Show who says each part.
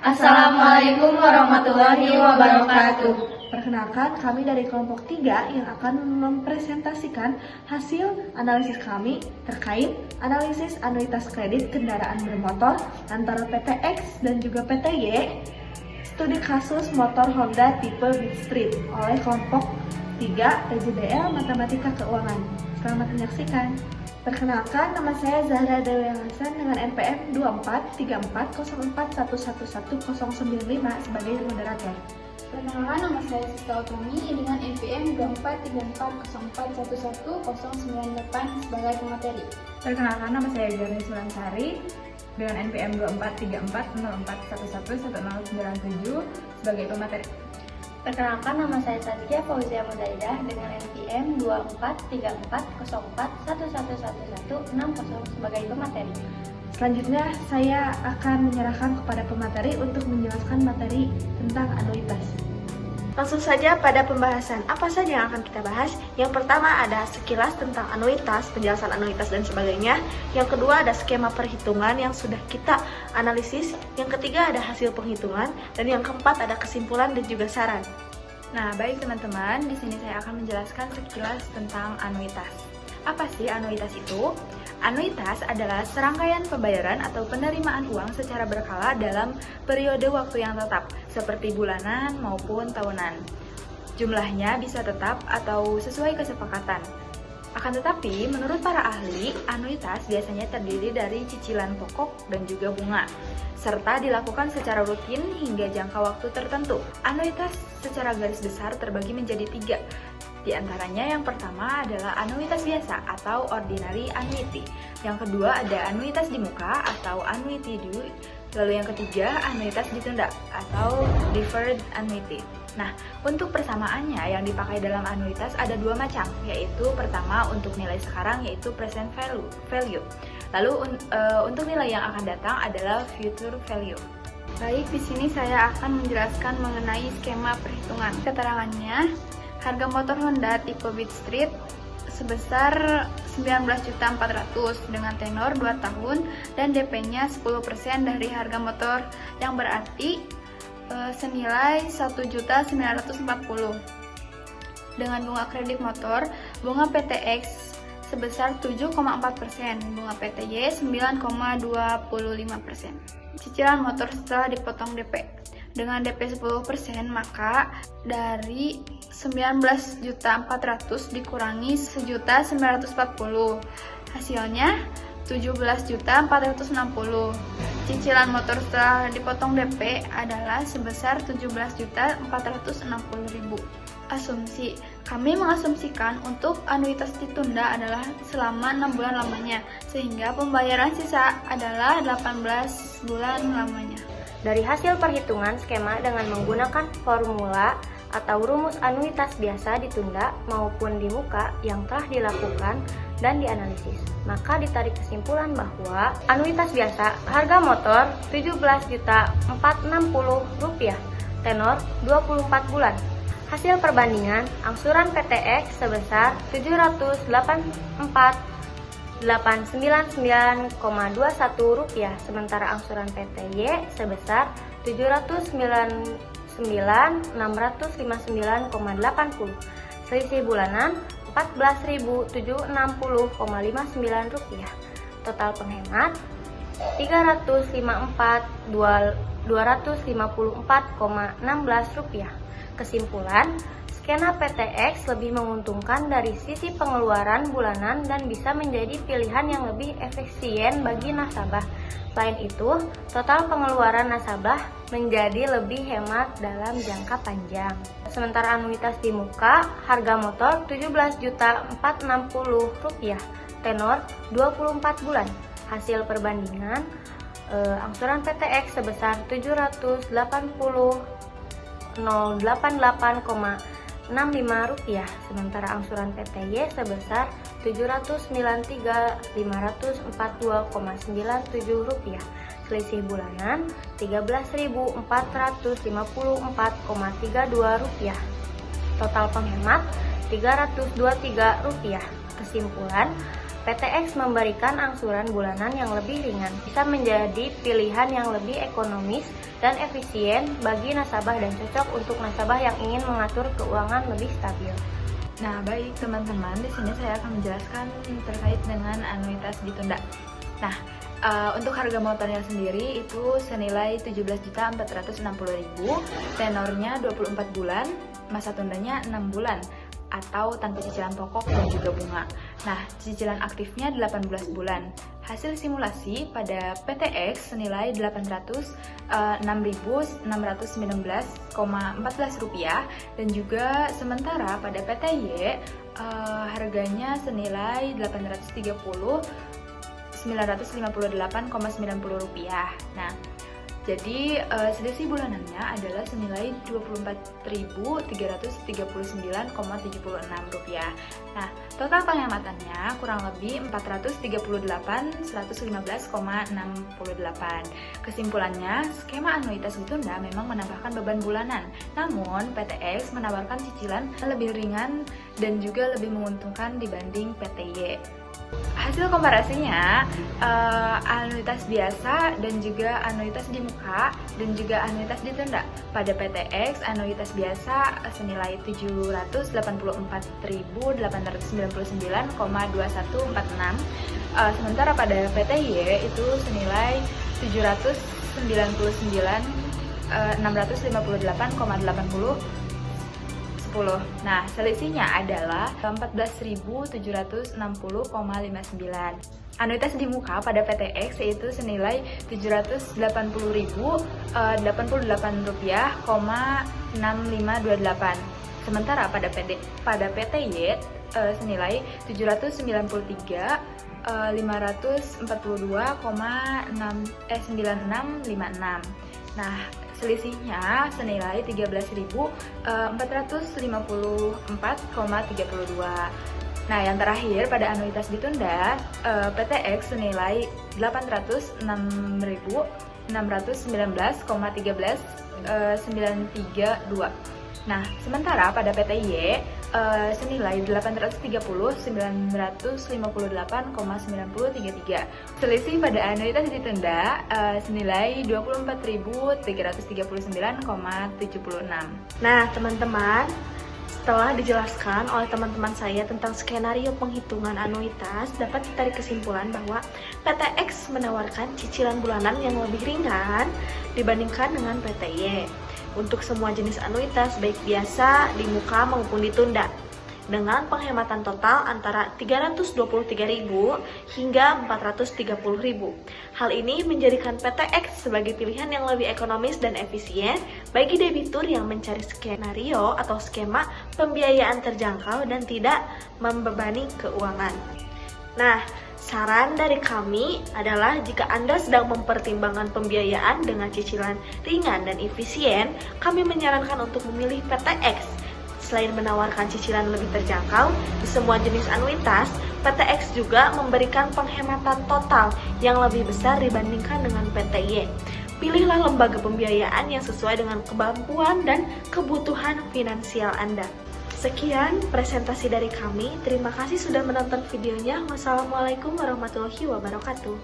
Speaker 1: Assalamualaikum warahmatullahi wabarakatuh.
Speaker 2: Perkenalkan, kami dari kelompok 3 yang akan mempresentasikan hasil analisis kami terkait analisis anuitas kredit kendaraan bermotor antara PT X dan juga PT Y, studi kasus motor Honda tipe Beat Street oleh kelompok 3 PJBL Matematika Keuangan. Selamat menyaksikan. Perkenalkan, nama saya Zahra Dewi Hasan dengan NPM 243404111095 sebagai moderator.
Speaker 3: Perkenalkan, nama saya Siska Utami dengan NPM 243404111098 sebagai pemateri.
Speaker 4: Perkenalkan, nama saya Jani Sulansari dengan NPM 243404111097 sebagai pemateri.
Speaker 1: Perkenalkan, nama saya Saskia Fauzia Mudaidah dengan NPM 243441111160 sebagai pemateri.
Speaker 2: Selanjutnya, saya akan menyerahkan kepada pemateri untuk menjelaskan materi tentang anuitas. Langsung saja pada pembahasan. Apa saja yang akan kita bahas? Yang pertama ada sekilas tentang anuitas, penjelasan anuitas dan sebagainya. Yang kedua ada skema perhitungan yang sudah kita analisis. Yang ketiga ada hasil penghitungan. Dan yang keempat ada kesimpulan dan juga saran.
Speaker 4: Nah, baik teman-teman, di sini saya akan menjelaskan sekilas tentang anuitas. Apa sih anuitas itu? Anuitas adalah serangkaian pembayaran atau penerimaan uang secara berkala dalam periode waktu yang tetap, seperti bulanan maupun tahunan. Jumlahnya bisa tetap atau sesuai kesepakatan. Akan tetapi, menurut para ahli, anuitas biasanya terdiri dari cicilan pokok dan juga bunga, serta dilakukan secara rutin hingga jangka waktu tertentu. Anuitas secara garis besar terbagi menjadi 3. Di antaranya yang pertama adalah anuitas biasa atau ordinary annuity. Yang kedua ada anuitas di muka atau annuity due. Lalu yang ketiga anuitas ditunda atau deferred annuity. Nah, untuk persamaannya yang dipakai dalam anuitas ada 2 macam, yaitu pertama untuk nilai sekarang yaitu present value. Lalu untuk nilai yang akan datang adalah future value.
Speaker 3: Baik, di sini saya akan menjelaskan mengenai skema perhitungan. Keterangannya, harga motor Honda tipe Beat Street sebesar 19.400.000 dengan tenor 2 tahun dan DP-nya 10% dari harga motor yang berarti senilai 1.940.000. Dengan bunga kredit motor, bunga PT X sebesar 7,4%, bunga PT Y 9,25%. Cicilan motor setelah dipotong DP. Dengan DP 10%, maka dari 19.400.000 dikurangi 1.940.000. Hasilnya 17.460.000. Cicilan motor setelah dipotong DP adalah sebesar 17.460.000. Asumsi. Kami mengasumsikan untuk anuitas ditunda adalah selama 6 bulan lamanya, sehingga pembayaran sisa adalah 18 bulan lamanya.
Speaker 1: Dari hasil perhitungan skema dengan menggunakan formula atau rumus anuitas biasa ditunda maupun di muka yang telah dilakukan dan dianalisis, maka ditarik kesimpulan bahwa anuitas biasa harga motor Rp17.460, tenor 24 bulan. Hasil perbandingan angsuran PT X sebesar Rp704.899,21, sementara angsuran PT Y sebesar Rp799.659,80. Selisih bulanan Rp14.760,59. Total penghemat Rp354.254,16. Kesimpulan, skema PT X lebih menguntungkan dari sisi pengeluaran bulanan dan bisa menjadi pilihan yang lebih efisien bagi nasabah. Selain itu, total pengeluaran nasabah menjadi lebih hemat dalam jangka panjang. Sementara anuitas di muka, harga motor Rp17.460, tenor 24 bulan. Hasil perbandingan, angsuran PT X sebesar Rp700.088,65, sementara angsuran PT Y sebesar Rp709.542,97. Selisih bulanan Rp13.454,32. Total penghemat Rp323. Kesimpulan, PTX memberikan angsuran bulanan yang lebih ringan, bisa menjadi pilihan yang lebih ekonomis dan efisien bagi nasabah dan cocok untuk nasabah yang ingin mengatur keuangan lebih stabil.
Speaker 4: Nah, baik teman-teman, di sini saya akan menjelaskan terkait dengan anuitas ditunda. Nah, untuk harga motornya sendiri itu senilai 17.460.000, tenornya 24 bulan, masa tundanya 6 bulan atau tanpa cicilan pokok dan juga bunga. Nah, cicilan aktifnya 18 bulan. Hasil simulasi pada PTX senilai Rp806.619,14 dan juga sementara pada PTY harganya senilai Rp830.958,90. Nah, jadi selisih bulanannya adalah senilai Rp24.339,76. Nah, total penghematannya kurang lebih Rp438.115,68. Kesimpulannya, skema anuitas ditunda memang menambahkan beban bulanan. Namun, PTX menawarkan cicilan lebih ringan dan juga lebih menguntungkan dibanding PTY. Hasil komparasinya, anuitas biasa dan juga anuitas di muka dan juga anuitas ditunda. Pada PTX, anuitas biasa senilai Rp784.899,2146. Sementara pada PTY itu senilai Rp799.658,80. Nah, selisihnya adalah Rp14.760,59. Anuitas di muka pada PTX yaitu senilai Rp780.058,6528. Sementara pada PTY senilai Rp793.542,9656. Nah, selisihnya senilai Rp13.454,32. Nah, yang terakhir pada anuitas ditunda, PTX senilai Rp806.619,13,932. Nah, sementara pada PTY senilai Rp830.958,9033. Selisih pada anuitas ditunda senilai Rp24.339,76.
Speaker 2: Nah, teman-teman, setelah dijelaskan oleh teman-teman saya tentang skenario penghitungan anuitas, dapat ditarik kesimpulan bahwa PTX menawarkan cicilan bulanan yang lebih ringan dibandingkan dengan PTY untuk semua jenis anuitas baik biasa, di muka maupun ditunda, dengan penghematan total antara Rp323.000 hingga Rp430.000. Hal ini menjadikan PTX sebagai pilihan yang lebih ekonomis dan efisien bagi debitur yang mencari skenario atau skema pembiayaan terjangkau dan tidak membebani keuangan. Nah, saran dari kami adalah jika Anda sedang mempertimbangkan pembiayaan dengan cicilan ringan dan efisien, kami menyarankan untuk memilih PTX. Selain menawarkan cicilan lebih terjangkau di semua jenis anuitas, PTX juga memberikan penghematan total yang lebih besar dibandingkan dengan PTY. Pilihlah lembaga pembiayaan yang sesuai dengan kemampuan dan kebutuhan finansial Anda. Sekian presentasi dari kami. Terima kasih sudah menonton videonya. Wassalamualaikum warahmatullahi wabarakatuh.